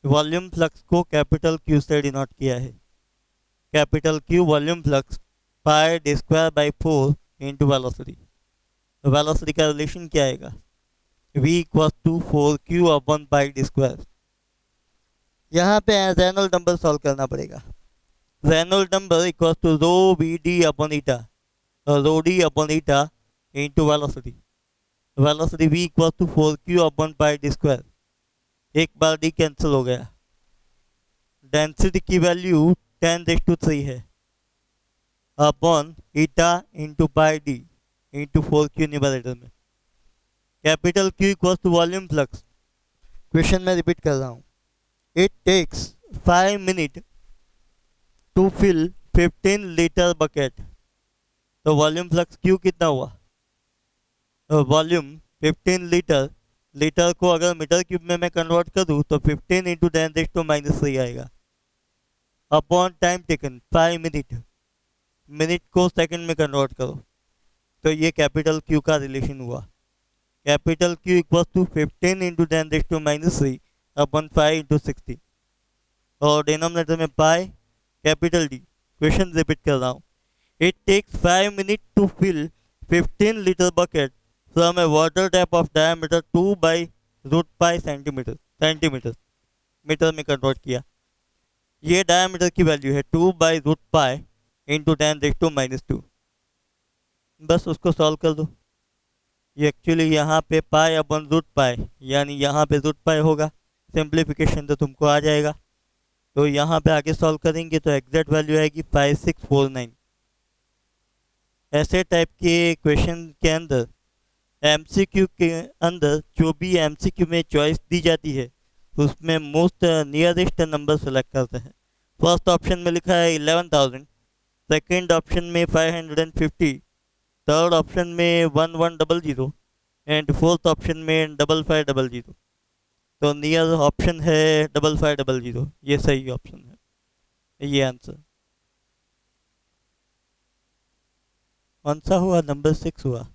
Volume flux को capital Q से denote किया है। Capital Q volume flux pi D square by 4 into velocity. Velocity का relation क्या आएगा? v equal to 4q upon pi D square. यहाँ पे रेनॉल्ड नंबर सॉल्व करना पड़ेगा। Reynold number equal to rho V D upon eta, rho D upon eta into velocity. Velocity v equal to 4q upon pi D square. एक बार D cancel हो गया। Density की value 10⁻³ है upon eta into pi D into 4q numerator में। Capital Q equal to volume flux. Question में repeat कर रहा हूँ। It takes 5 minute to fill 15 litre bucket. तो वॉल्यूम फ्लक्स Q कितना हुआ? वॉल्यूम 15 लीटर, लीटर को अगर मीटर क्यूब में मैं कन्वर्ट कर दूँ तो 15 इंटू 10⁻³ आएगा upon time taken 5 minute. Minute को सेकंड में कन्वर्ट करो तो ये कैपिटल Q का रिलेशन हुआ। Capital Q equal to 15 into 10⁻³ upon 5 into 60 और डिनोमिनेटर में pi capital D। Question repeat कर रहा हूँ। It takes 5 minute to fill 15 litre bucket from a water tap of diameter 2/√π centimetre. Metre में convert किया। ये डायमीटर की वैल्यू है 2/√π इंटू 10⁻²। बस उसको सॉल्व कर दो। ये एक्चुअली यहाँ पे पाई अपॉन √π, यानी यहाँ पे √π होगा। सिंप्लीफिकेशन तो तुमको आ जाएगा। तो यहाँ पे आगे सॉल्व करेंगे तो एग्जैक्ट वैल्यू आएगी 5649। ऐसे टाइप के क्वेश्चन के अंदर एमसीक्यू के अंदर जो भी एमसीक्यू में चॉइस दी जाती है उसमें मोस्ट नियरेस्ट नंबर सेलेक्ट करते हैं। फर्स्ट ऑप्शन में लिखा है 11,000, सेकेंड ऑप्शन में 550, थर्ड ऑप्शन में 1100 एंड फोर्थ ऑप्शन में 5500। तो नियर ऑप्शन है 5500। ये सही ऑप्शन है। ये आंसर कौन सा हुआ? नंबर 6 हुआ।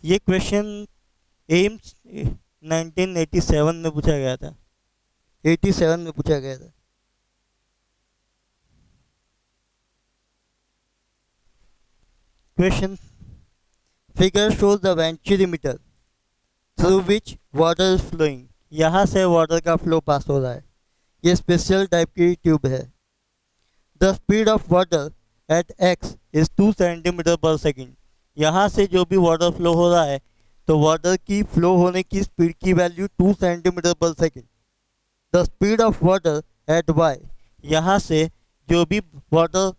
ये क्वेश्चन एम्स 1987 में पूछा गया था। 87 में पूछा गया था। Question figure shows the venturimeter through which water is flowing. यहाँ से वाटर का फ्लो पास हो रहा है। ये स्पेशल टाइप की ट्यूब है। The speed of water at x is 2 centimetre per second. यहाँ से जो भी वाटर फ्लो हो रहा है तो वाटर की फ्लो होने की स्पीड की value 2 centimetre per second. The speed of water eight y, यहाँ से जो भी वाटर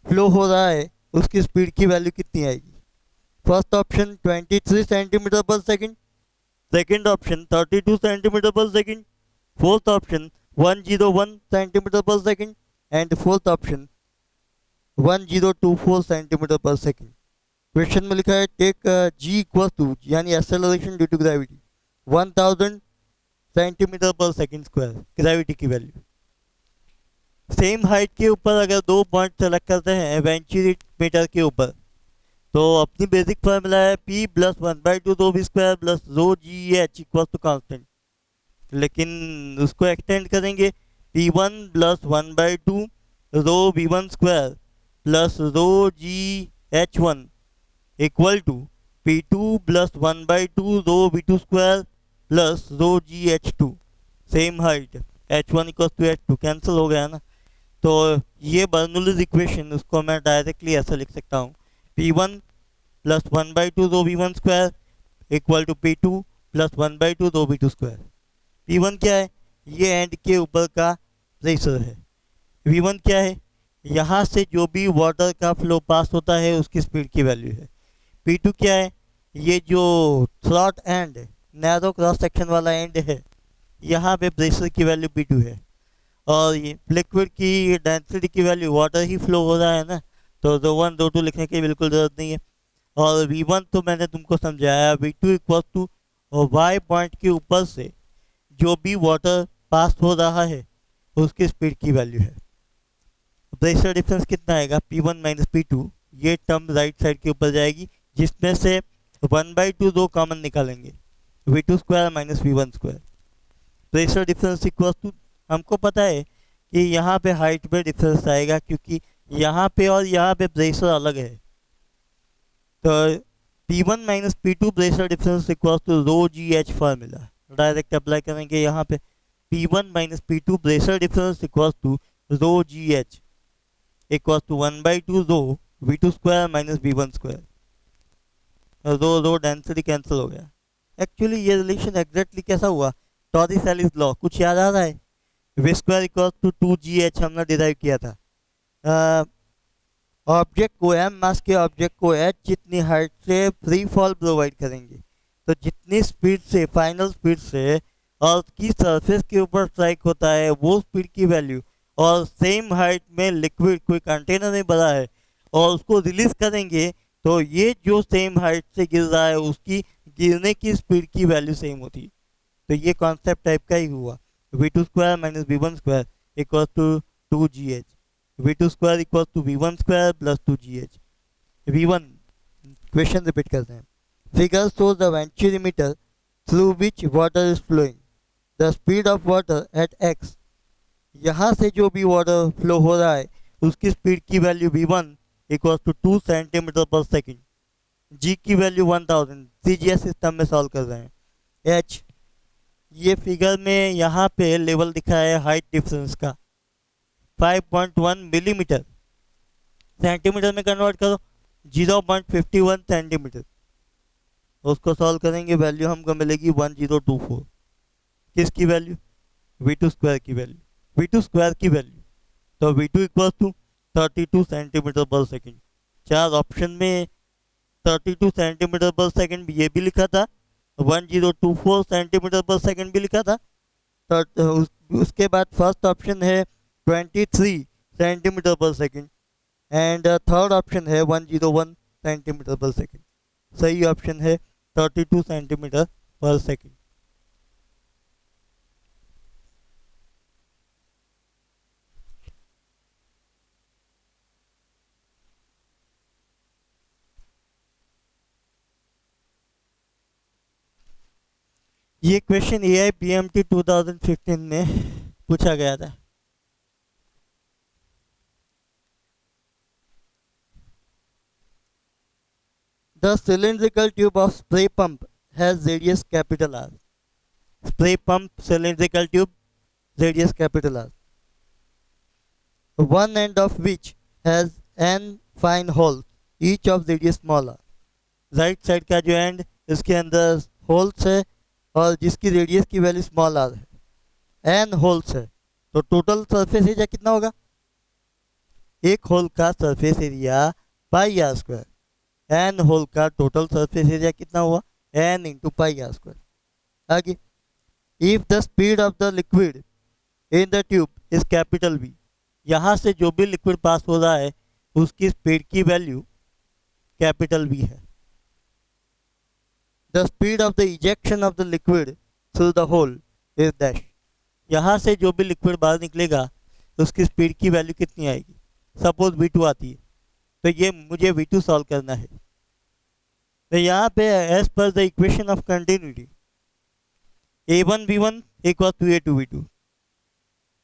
फ्लो हो रहा है उसकी स्पीड की वैल्यू कितनी आएगी? First option 23 centimetre per second, second option 32 centimetre per second, fourth option 101 centimetre per second and fourth option 1024 centimetre per second. Question में लिखा है टेक जी इक्वल टू, यानी acceleration due to gravity 1000 centimetre per second square, gravity की value. Same height के ऊपर अगर दो point select करते हैं वेंचुरीमीटर के ऊपर तो अपनी बेसिक फार्मूला है p plus 1/2 rho V square plus rho G H equal to constant. लेकिन उसको एक्सटेंड करेंगे p1 plus 1/2 rho v1 square plus rho G h1 equal to p2 plus 1/2 rho v2 square plus rho G h2। Same height h1 equal to h2 cancel हो गया ना। तो ये Bernoulli's equation उसको मैं डायरेक्टली ऐसा लिख सकता हूँ p1 plus 1/2 rho v1 square equal to p2 plus 1/2 rho v2 square. p1 क्या है? ये एंड के ऊपर का प्रेशर है। v1 क्या है? यहाँ से जो भी वाटर का फ्लो पास होता है उसकी स्पीड की वैल्यू है। p2 क्या है? ये जो throat and narrow cross section वाला एंड है यहाँ पे प्रेशर की वैल्यू p2 है। और ये लिक्विड की डेंसिटी की वैल्यू, वाटर ही फ्लो हो रहा है ना, तो रो 1 रो 2 लिखने की बिल्कुल ज़रूरत नहीं है। और V1 तो मैंने तुमको समझाया, V2 equal to Y point के ऊपर से जो भी वाटर पास हो रहा है उसकी स्पीड की वैल्यू है। प्रेशर डिफरेंस कितना आएगा, P1 माइनस P2, ये टर्म राइट साइड के ऊपर जाएगी जिसमें से 1/2 दो कॉमन निकालेंगे, V2 square minus V1 square. Pressure difference equal to, हमको पता है कि यहाँ पे हाइट में डिफरेंस आएगा क्योंकि यहाँ पे और यहाँ पे प्रेशर अलग है, तो P1 minus P2 pressure difference equal to rho G H formula direct apply करेंगे यहाँ पे। P1 minus P2 pressure difference equal to rho G H equal to 1/2 rho V2 square minus V1 square. Rho density cancel हो गया। Actually ये relation exactly कैसा हुआ, Taurus law कुछ याद आ रहा है? V square equal to 2GH हमने डिराइव किया था। ऑब्जेक्ट को एम मास के ऑब्जेक्ट को एच जितनी हाइट से फ्री फॉल प्रोवाइड करेंगे, तो जितनी स्पीड से, फाइनल स्पीड से अर्थ की सरफेस के ऊपर स्ट्राइक होता है वो स्पीड की वैल्यू, और सेम हाइट में लिक्विड कोई कंटेनर में भरा है और उसको रिलीज करेंगे तो ये जो सेम हाइट से गिर रहा है उसकी गिरने की स्पीड की वैल्यू सेम होती। तो ये कॉन्सेप्ट टाइप का ही हुआ, V2 square minus V1 square equal to 2GH, V2 square equal to V1 square plus 2GH। V1 question repeat करते हैं। Figure shows the venturimeter through which water is flowing, the speed of water at x। यहाँ से जो भी water flow हो रहा है उसकी स्पीड की value V1 equal to 2 centimetre per second, G की वैल्यू 1000, CGS सिस्टम में सॉल्व कर रहे हैं। H, ये फिगर में यहाँ पे लेवल दिखा है हाइट डिफरेंस का 5.1 मिलीमीटर, सेंटीमीटर में कन्वर्ट करो 0.51 सेंटीमीटर, उसको सॉल्व करेंगे वैल्यू हमको मिलेगी 1024। किसकी वैल्यू, V2 स्क्वायर की वैल्यू, V2 स्क्वायर की वैल्यू, तो V2 equal to 32 centimetre per second. चार ऑप्शन में 32 सेंटीमीटर पर सेकेंड ये भी लिखा था, 1024 सेंटीमीटर पर सेकेंड भी लिखा था। तो उसके बाद फर्स्ट ऑप्शन है 23 centimetre per second and third option है 101 सेंटीमीटर पर सेकेंड। सही ऑप्शन है 32 सेंटीमीटर पर सेकेंड। ये क्वेश्चन AIPMT 2015 में पूछा गया था। The cylindrical tube of spray pump has radius capital R. Spray pump cylindrical tube, radius capital R, one end of which has n fine holes, each of radius small r. Right side का जो and इसके अंदर holes है और जिसकी radius की value small are है, N holes है, तो टोटल सरफेस एरिया कितना होगा, एक होल का surface area pi are square, n hole का टोटल सरफेस एरिया कितना हुआ, n into pi are square. आगे, if the speed of the liquid in the tube is capital V, यहाँ से जो भी लिक्विड पास हो रहा है उसकी स्पीड की वैल्यू कैपिटल V है। The speed of the ejection of the liquid through the hole is dash, यहाँ से जो भी लिक्विड बाहर निकलेगा उसकी स्पीड की वैल्यू कितनी आएगी, सपोज V2 आती है, तो ये मुझे V2 सॉल्व करना है। तो यहाँ पे as per the equation of continuity A1 V1 equal to A2 V2,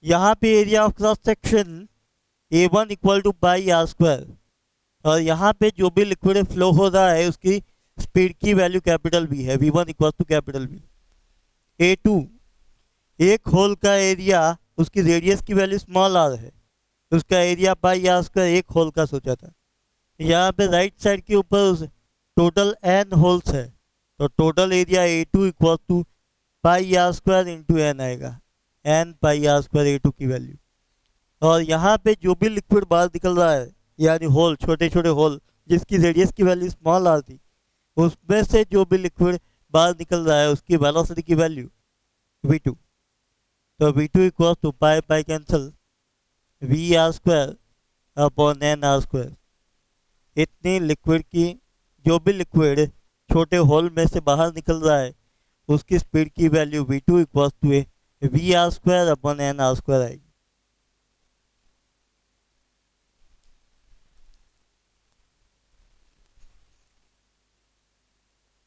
यहाँ पे area of cross section A1 equal to pi are square, और यहाँ पे जो भी लिक्विड फ्लो हो रहा है उसकी स्पीड की वैल्यू कैपिटल V है, V1 equal to capital V। A2, एक होल का एरिया, उसकी रेडियस की वैल्यू स्मॉल r है, उसका एरिया पाई आर स्क्वायर एक होल का सोचा था। यहाँ पे राइट साइड के ऊपर टोटल n होल्स है, तो total area A2 equal to pi are square into N आएगा, n pi are square A2 की वैल्यू। और यहाँ पे जो भी लिक्विड बाहर निकल रहा है यानी होल, छोटे छोटे होल जिसकी रेडियस की वैल्यू स्मॉल r थी, उसमें से जो भी लिक्विड बाहर निकल रहा है उसकी वेलोसिटी की वैल्यू V2, तो V2 equal to pi pi cancel V R square upon N R square. इतनी लिक्विड की जो भी लिक्विड छोटे होल में से बाहर निकल रहा है उसकी स्पीड की value v2 equals to V R square upon N R square आएगी।